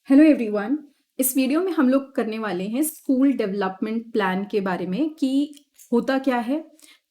Hello everyone. इस video में हम लोग करने वाले हैं स्कूल डेवलपमेंट प्लान के बारे में कि होता क्या है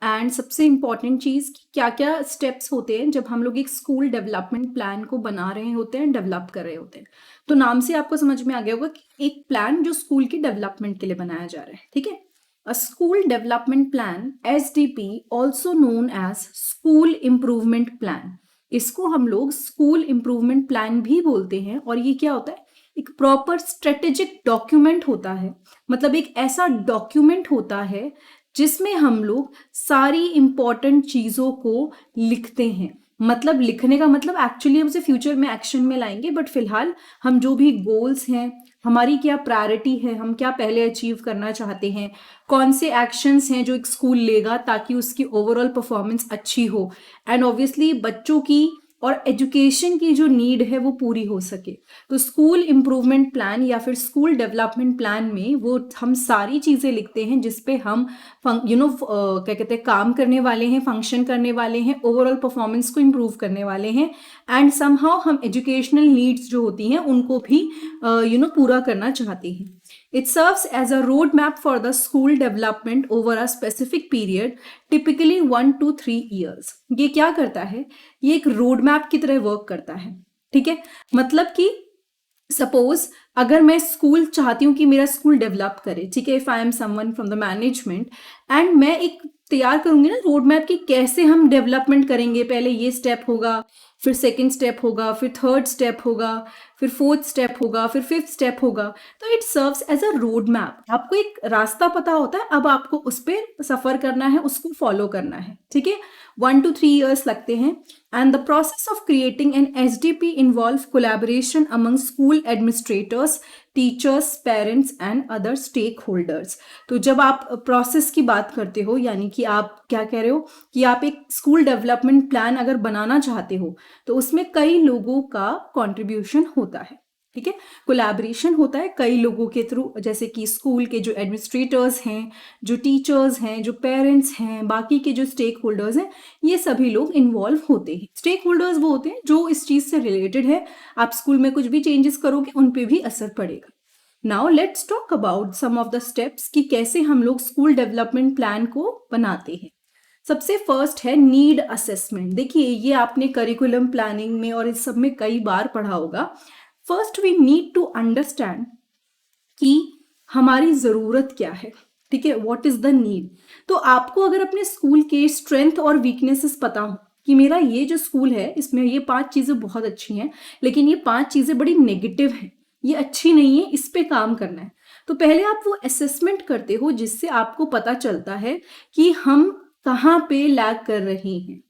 एंड सबसे इम्पॉर्टेंट चीज़ कि क्या क्या स्टेप्स होते हैं जब हम लोग एक स्कूल डेवलपमेंट प्लान को बना रहे होते हैं, डेवलप कर रहे होते हैं। तो नाम से आपको समझ में आ गया होगा कि एक प्लान जो स्कूल की डेवलपमेंट के लिए बनाया जा रहा है, ठीक है। A school development plan SDP, also known as school improvement plan, इसको हम लोग स्कूल इम्प्रूवमेंट प्लान भी बोलते हैं। और ये क्या होता है, एक प्रॉपर स्ट्रेटेजिक डॉक्यूमेंट होता है। मतलब एक ऐसा डॉक्यूमेंट होता है जिसमें हम लोग सारी इंपॉर्टेंट चीज़ों को लिखते हैं। मतलब लिखने का मतलब एक्चुअली हम उसे फ्यूचर में एक्शन में लाएंगे, बट फिलहाल हम जो भी गोल्स हैं, हमारी क्या प्रायोरिटी है, हम क्या पहले अचीव करना चाहते हैं, कौन से एक्शंस हैं जो एक स्कूल लेगा ताकि उसकी ओवरऑल परफॉर्मेंस अच्छी हो, एंड ऑब्वियसली बच्चों की और एजुकेशन की जो नीड है वो पूरी हो सके। तो स्कूल इम्प्रूवमेंट प्लान या फिर स्कूल डेवलपमेंट प्लान में वो हम सारी चीज़ें लिखते हैं जिसपे हम क्या कहते हैं, काम करने वाले हैं, फंक्शन करने वाले हैं, ओवरऑल परफॉर्मेंस को इम्प्रूव करने वाले हैं, एंड समहाउ हम एजुकेशनल नीड्स जो होती हैं उनको भी पूरा करना चाहते हैं। It serves as a roadmap for the school development over a specific period, typically 1 to 3 years. ये क्या करता है, ये एक रोड मैप की तरह वर्क करता है, ठीक है। मतलब कि सपोज अगर मैं स्कूल चाहती हूँ कि मेरा स्कूल डेवलप करे, ठीक है, if I am someone from the management, and मैं एक तैयार करूंगी ना रोड मैप की कैसे हम डेवलपमेंट करेंगे। पहले ये स्टेप होगा, फिर सेकंड स्टेप होगा, फिर थर्ड स्टेप होगा, फिर फोर्थ स्टेप होगा, फिर फिफ्थ स्टेप होगा। तो it serves as a road map. आपको एक रास्ता पता होता है, अब आपको उस पर सफर करना है, उसको फॉलो करना है, ठीक है। 1 to 3 years लगते हैं। And the process of creating an SDP involve collaboration among school administrators, teachers, parents and other stakeholders. तो जब आप प्रोसेस की बात करते हो, यानी कि आप क्या कह रहे हो कि आप एक स्कूल डेवलपमेंट प्लान अगर बनाना चाहते हो तो उसमें कई लोगों का कंट्रीब्यूशन होता है, ठीक है। कोलैबोरेशन होता है कई लोगों के थ्रू, जैसे कि स्कूल के जो एडमिनिस्ट्रेटर्स हैं, जो टीचर्स हैं, जो पेरेंट्स हैं, बाकी के जो स्टेक होल्डर्स हैं, ये सभी लोग इन्वॉल्व होते हैं। स्टेक होल्डर्स वो होते हैं जो इस चीज़ से रिलेटेड है, आप स्कूल में कुछ भी चेंजेस करोगे उन पे भी असर पड़ेगा। Now let's talk about some of the steps कि कैसे हम लोग स्कूल डेवलपमेंट प्लान को बनाते हैं। सबसे फर्स्ट है नीड असेसमेंट। देखिए ये आपने करिकुलम प्लानिंग में और इस सब में कई बार पढ़ा होगा। First we need to understand कि हमारी ज़रूरत क्या है, ठीक है, व्हाट इज़ द नीड। तो आपको अगर अपने स्कूल के स्ट्रेंथ और वीकनेसेस पता हो कि मेरा ये जो स्कूल है इसमें ये 5 चीज़ें बहुत अच्छी हैं, लेकिन ये 5 चीज़ें बड़ी नेगेटिव हैं, ये अच्छी नहीं है, इस पे काम करना है। तो पहले आप वो असेसमेंट करते हो जिससे आपको पता चलता है कि हम कहाँ पे लैग कर रहे हैं।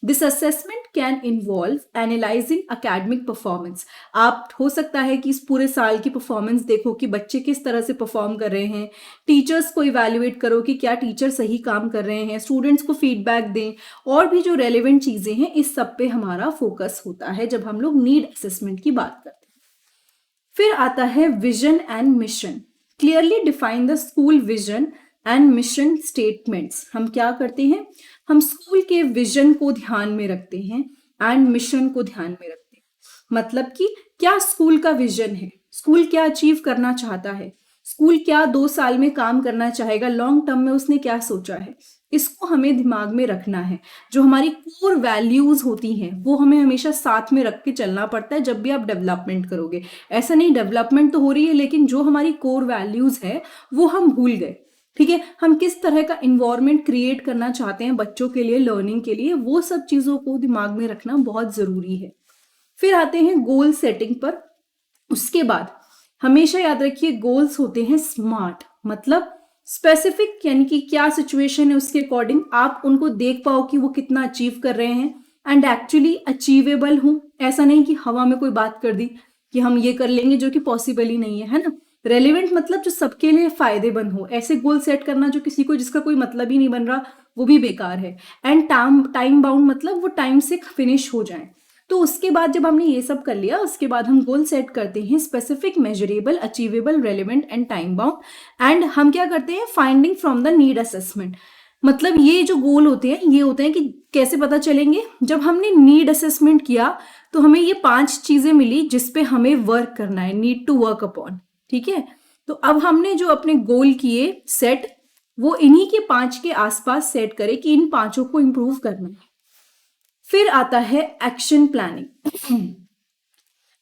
This assessment can involve analysing academic performance. आप हो सकता है कि इस पूरे साल की परफॉर्मेंस देखो कि बच्चे किस तरह से परफॉर्म कर रहे हैं, टीचर्स को इवैल्यूएट करो कि क्या टीचर सही काम कर रहे हैं, स्टूडेंट्स को फीडबैक दें, और भी जो रेलेवेंट चीज़ें हैं इस सब पे हमारा फोकस होता है जब हम लोग नीड असेसमेंट की बात करते हैं। फिर आता है vision and mission. Clearly define the school vision and mission statements. हम क्या करते हैं, हम स्कूल के विजन को ध्यान में रखते हैं एंड मिशन को ध्यान में रखते हैं। मतलब कि क्या स्कूल का विजन है, स्कूल क्या अचीव करना चाहता है, स्कूल क्या 2 साल में काम करना चाहेगा, लॉन्ग टर्म में उसने क्या सोचा है, इसको हमें दिमाग में रखना है। जो हमारी कोर वैल्यूज होती हैं वो हमें हमेशा साथ में रख के चलना पड़ता है जब भी आप डेवलपमेंट करोगे। ऐसा नहीं डेवलपमेंट तो हो रही है लेकिन जो हमारी कोर वैल्यूज है वो हम भूल गए, ठीक है। हम किस तरह का इन्वायरमेंट क्रिएट करना चाहते हैं बच्चों के लिए, लर्निंग के लिए, वो सब चीज़ों को दिमाग में रखना बहुत ज़रूरी है। फिर आते हैं गोल सेटिंग पर। उसके बाद हमेशा याद रखिए गोल्स होते हैं स्मार्ट, मतलब स्पेसिफिक, यानी कि क्या सिचुएशन है उसके अकॉर्डिंग आप उनको देख पाओ कि वो कितना अचीव कर रहे हैं, एंड एक्चुअली अचीवेबल हो। ऐसा नहीं कि हवा में कोई बात कर दी कि हम ये कर लेंगे जो कि पॉसिबल ही नहीं है ना। रेलिवेंट मतलब जो सबके लिए फायदेमंद हो। ऐसे गोल सेट करना जो किसी को जिसका कोई मतलब ही नहीं बन रहा वो भी बेकार है। एंड टाइम बाउंड मतलब वो टाइम से फिनिश हो जाए। तो उसके बाद जब हमने ये सब कर लिया उसके बाद हम गोल सेट करते हैं specific, measurable, achievable, relevant and time bound. And हम क्या करते हैं, finding from the need assessment. मतलब ये जो गोल होते हैं ये होते हैं कि कैसे पता चलेंगे, जब हमने नीड असेसमेंट किया तो हमें ये 5 चीजें मिली जिस पे हमें वर्क करना है, नीड टू वर्क अपॉन। ठीक है, तो अब हमने जो अपने गोल किए सेट, वो इन्हीं के 5 के आसपास सेट करें कि इन 5 को इंप्रूव करना है। फिर आता है action planning.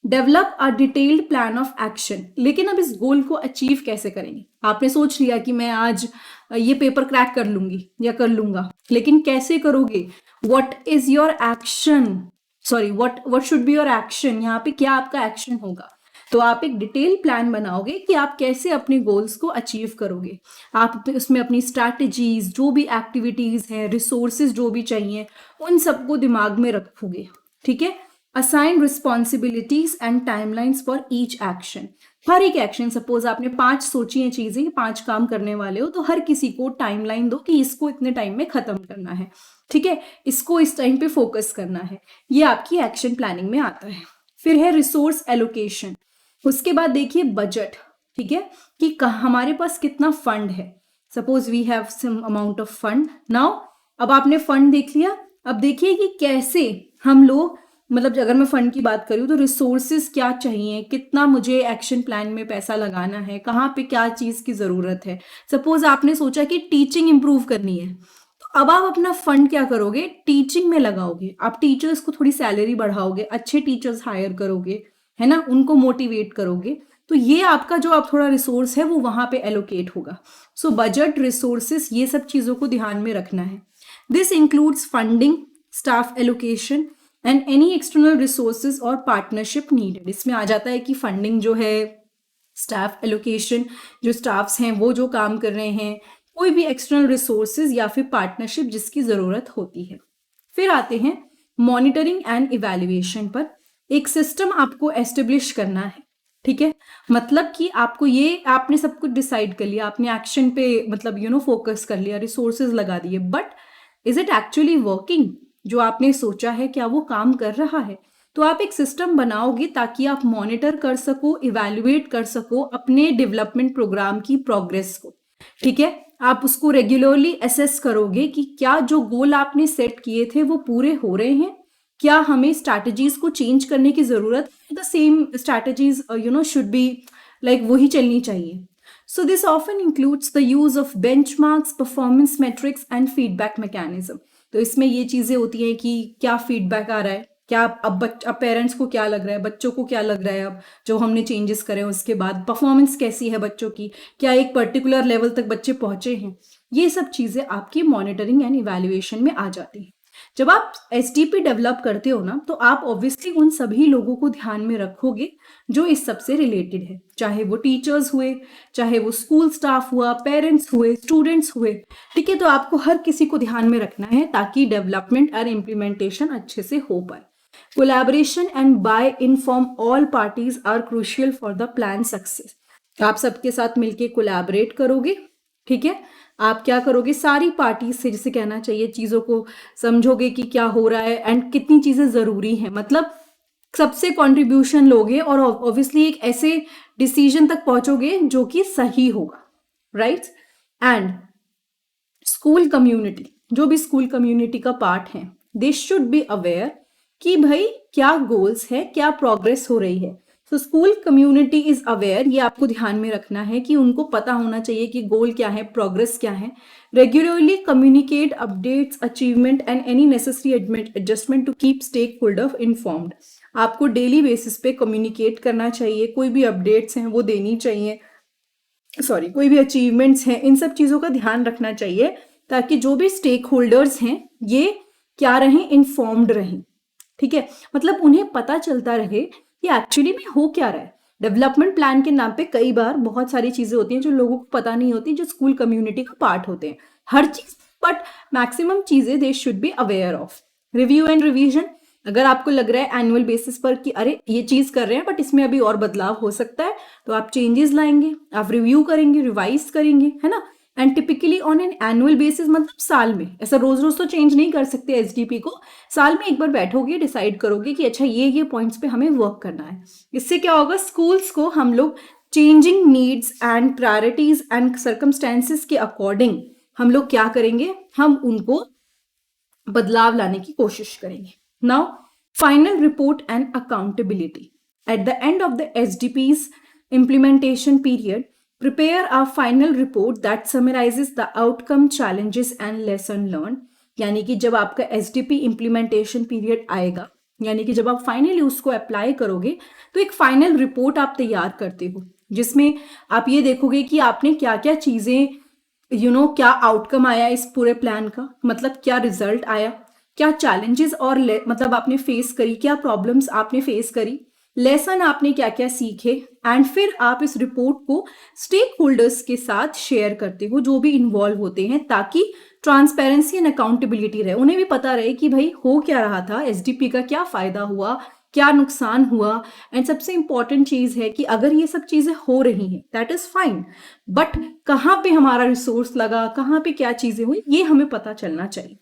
Develop a detailed plan of action. लेकिन अब इस गोल को अचीव कैसे करेंगे? आपने सोच लिया कि मैं आज ये पेपर क्रैक कर लूंगी या कर लूंगा, लेकिन कैसे करोगे? What is your action, sorry what should be your action, यहाँ पे क्या आपका एक्शन होगा? तो आप एक डिटेल प्लान बनाओगे कि आप कैसे अपने गोल्स को अचीव करोगे। आप उसमें अपनी स्ट्रैटेजीज, जो भी एक्टिविटीज हैं, रिसोर्सेज जो भी चाहिए, उन सबको दिमाग में रखोगे। ठीक है, assign responsibilities and timelines for each action. हर एक एक्शन, सपोज आपने 5 सोची हैं चीजें, 5 काम करने वाले हो, तो हर किसी को टाइमलाइन दो कि इसको इतने टाइम में खत्म करना है। ठीक है, इसको इस टाइम पे फोकस करना है। ये आपकी एक्शन प्लानिंग में आता है। फिर है रिसोर्स एलोकेशन। उसके बाद देखिए बजट। ठीक है, कि हमारे पास कितना फंड है। Suppose we have some amount of fund now. अब आपने फंड देख लिया, अब देखिए कि कैसे हम लोग, मतलब अगर मैं फंड की बात करूँ तो रिसोर्सेज क्या चाहिए, कितना मुझे एक्शन प्लान में पैसा लगाना है, कहाँ पे क्या चीज़ की ज़रूरत है। सपोज आपने सोचा कि टीचिंग इंप्रूव करनी है, तो अब आप अपना फंड क्या करोगे? टीचिंग में लगाओगे। आप टीचर्स को थोड़ी सैलरी बढ़ाओगे, अच्छे टीचर्स हायर करोगे, है ना, उनको मोटिवेट करोगे। तो ये आपका जो आप थोड़ा रिसोर्स है वो वहां पे एलोकेट होगा। सो बजट, रिसोर्सेस, ये सब चीज़ों को ध्यान में रखना है। This includes funding, staff allocation and any external resources और पार्टनरशिप नीडेड। इसमें आ जाता है कि फंडिंग जो है, स्टाफ एलोकेशन, जो स्टाफ्स हैं वो जो काम कर रहे हैं, कोई भी एक्सटर्नल रिसोर्सेज या फिर पार्टनरशिप जिसकी ज़रूरत होती है। फिर आते हैं मॉनिटरिंग एंड इवैल्यूएशन पर। एक सिस्टम आपको एस्टेब्लिश करना है। ठीक है, मतलब कि आपको ये, आपने सब कुछ डिसाइड कर लिया, आपने एक्शन पे मतलब फोकस कर लिया, रिसोर्सेज लगा दिए, but is it actually working? जो आपने सोचा है क्या वो काम कर रहा है? तो आप एक सिस्टम बनाओगे ताकि आप मॉनिटर कर सको, इवैल्यूएट कर सको अपने डेवलपमेंट प्रोग्राम की प्रोग्रेस को। ठीक है, आप उसको रेगुलरली असेस करोगे कि क्या जो गोल आपने सेट किए थे वो पूरे हो रहे हैं, क्या हमें स्ट्रैटेजीज को चेंज करने की जरूरत है, the same strategies should be like वही चलनी चाहिए। So this often includes the use of benchmarks, performance matrix and feedback mechanism. तो इसमें ये चीजें होती हैं कि क्या फीडबैक आ रहा है, क्या अब पेरेंट्स को क्या लग रहा है, बच्चों को क्या लग रहा है, अब जो हमने चेंजेस करे उसके बाद परफॉर्मेंस कैसी है बच्चों की, क्या एक पर्टिकुलर लेवल तक बच्चे पहुंचे हैं। ये सब चीजें आपकी मॉनिटरिंग एंड इवैल्यूएशन में आ जाती हैं। जब आप एसडीपी डेवलप करते हो ना, तो आप ऑब्वियसली उन सभी लोगों को ध्यान में रखोगे जो इस सब से रिलेटेड है, चाहे वो टीचर्स हुए, चाहे वो स्कूल स्टाफ हुआ, पेरेंट्स हुए, स्टूडेंट्स हुए। ठीक है, तो आपको हर किसी को ध्यान में रखना है ताकि डेवलपमेंट और इम्प्लीमेंटेशन अच्छे से हो पाए। Collaboration and buy in from all parties are crucial for the plan success. आप सबके साथ मिलके कोलैबोरेट करोगे। ठीक है, आप क्या करोगे, सारी पार्टी से, जिसे कहना चाहिए, चीज़ों को समझोगे कि क्या हो रहा है एंड कितनी चीज़ें ज़रूरी हैं, मतलब सबसे कंट्रीब्यूशन लोगे और ऑब्वियसली एक ऐसे डिसीजन तक पहुंचोगे जो कि सही होगा, राइट। एंड स्कूल कम्युनिटी, जो भी स्कूल कम्युनिटी का पार्ट है, दे शुड बी अवेयर कि भाई क्या गोल्स है, क्या प्रोग्रेस हो रही है। तो स्कूल कम्युनिटी इज अवेयर, ये आपको ध्यान में रखना है कि उनको पता होना चाहिए कि गोल क्या है, प्रोग्रेस क्या है। Regularly communicate updates, achievement and any necessary adjustment to keep stakeholder informed. आपको डेली बेसिस पे कम्युनिकेट करना चाहिए, कोई भी अपडेट्स हैं वो देनी चाहिए, सॉरी कोई भी अचीवमेंट्स हैं, इन सब चीज़ों का ध्यान रखना चाहिए ताकि जो भी स्टेक होल्डर्स हैं ये क्या रहें, इन्फॉर्म्ड रहें। ठीक है, मतलब उन्हें पता चलता रहे कि एक्चुअली में हो क्या रहा है। डेवलपमेंट प्लान के नाम पे कई बार बहुत सारी चीजें होती हैं जो लोगों को पता नहीं होती, जो स्कूल कम्युनिटी का पार्ट होते हैं, हर चीज, बट मैक्सिमम चीजें they should be aware of. Review and revision, अगर आपको लग रहा है एनुअल बेसिस पर कि अरे ये चीज कर रहे हैं बट इसमें अभी और बदलाव हो सकता है, तो आप चेंजेस लाएंगे, आप रिव्यू करेंगे, रिवाइज करेंगे, है ना। And typically on an annual basis, मतलब साल में, ऐसा रोज रोज तो चेंज नहीं कर सकते एसडीपी को, साल में एक बार बैठोगे, डिसाइड करोगे कि अच्छा ये पॉइंट्स पे हमें वर्क करना है। इससे क्या होगा, स्कूल्स को हम लोग changing needs and priorities and circumstances के अकॉर्डिंग हम लोग क्या करेंगे, हम उनको बदलाव लाने की कोशिश करेंगे। Now Final report and accountability. At the end of the SDP's implementation period, prepare a final report that summarizes the outcome, challenges and lesson learned. यानी कि जब आपका SDP implementation period आएगा, यानी कि जब आप फाइनली उसको अप्लाई करोगे तो एक फाइनल रिपोर्ट आप तैयार करते हो जिसमें आप ये देखोगे कि आपने क्या क्या चीज़ें क्या आउटकम आया इस पूरे प्लान का, मतलब क्या रिजल्ट आया, क्या चैलेंजेस और मतलब आपने फेस करी, क्या प्रॉब्लम्स आपने फेस करी, लेसन आपने क्या क्या सीखे, एंड फिर आप इस रिपोर्ट को स्टेक होल्डर्स के साथ शेयर करते हो जो भी इन्वॉल्व होते हैं, ताकि ट्रांसपेरेंसी एंड अकाउंटेबिलिटी रहे, उन्हें भी पता रहे कि भाई हो क्या रहा था, एसडीपी का क्या फायदा हुआ, क्या नुकसान हुआ। एंड सबसे इंपॉर्टेंट चीज है कि अगर ये सब चीजें हो रही हैं दैट इज फाइन, बट कहाँ पे हमारा रिसोर्स लगा, कहाँ पे क्या चीजें हुई, ये हमें पता चलना चाहिए।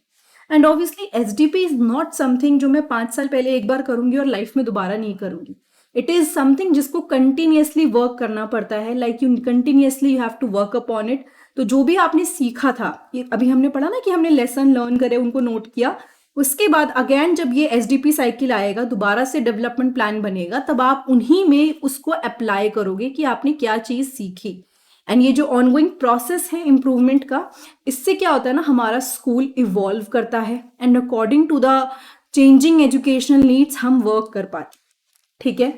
And obviously SDP is not something जो मैं 5 साल पहले एक बार करूंगी और लाइफ में दोबारा नहीं करूंगी। इट इज समथिंग जिसको कंटिन्यूअसली वर्क करना पड़ता है, like you continuously you have to work upon it. तो जो भी आपने सीखा था, अभी हमने पढ़ा ना कि हमने लेसन लर्न करे, उनको नोट किया, उसके बाद अगेन जब ये एसडीपी साइकिल आएगा, दोबारा से डेवलपमेंट प्लान बनेगा, तब आप उन्हीं में उसको अप्लाई करोगे कि आपने क्या चीज सीखी। एंड ये जो ऑनगोइंग प्रोसेस है इम्प्रूवमेंट का, इससे क्या होता है ना, हमारा स्कूल इवॉल्व करता है and according to the changing educational needs हम वर्क कर पाते। ठीक है,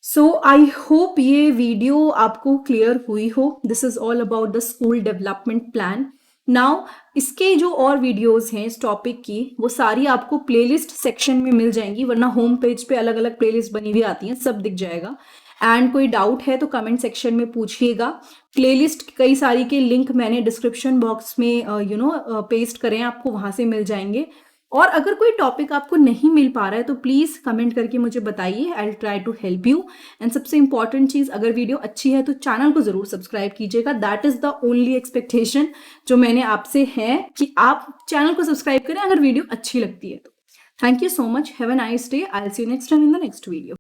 सो आई होप ये वीडियो आपको क्लियर हुई हो। This is all about the school development plan. Now इसके जो और वीडियोस हैं इस टॉपिक की, वो सारी आपको प्लेलिस्ट सेक्शन में मिल जाएंगी, वरना होम पेज पे अलग अलग प्लेलिस्ट बनी हुई आती हैं, सब दिख जाएगा। एंड कोई डाउट है तो कमेंट सेक्शन में पूछिएगा। प्लेलिस्ट कई सारी के लिंक मैंने डिस्क्रिप्शन बॉक्स में पेस्ट करें, आपको वहां से मिल जाएंगे। और अगर कोई टॉपिक आपको नहीं मिल पा रहा है तो प्लीज कमेंट करके मुझे बताइए, I will try to help you. And सबसे इंपॉर्टेंट चीज, अगर वीडियो अच्छी है तो चैनल को जरूर सब्सक्राइब कीजिएगा। That is the only expectation जो मैंने आपसे है, कि आप चैनल को सब्सक्राइब करें अगर वीडियो अच्छी लगती है तो। Thank you so much, have a nice day, I will see you next time in the next video.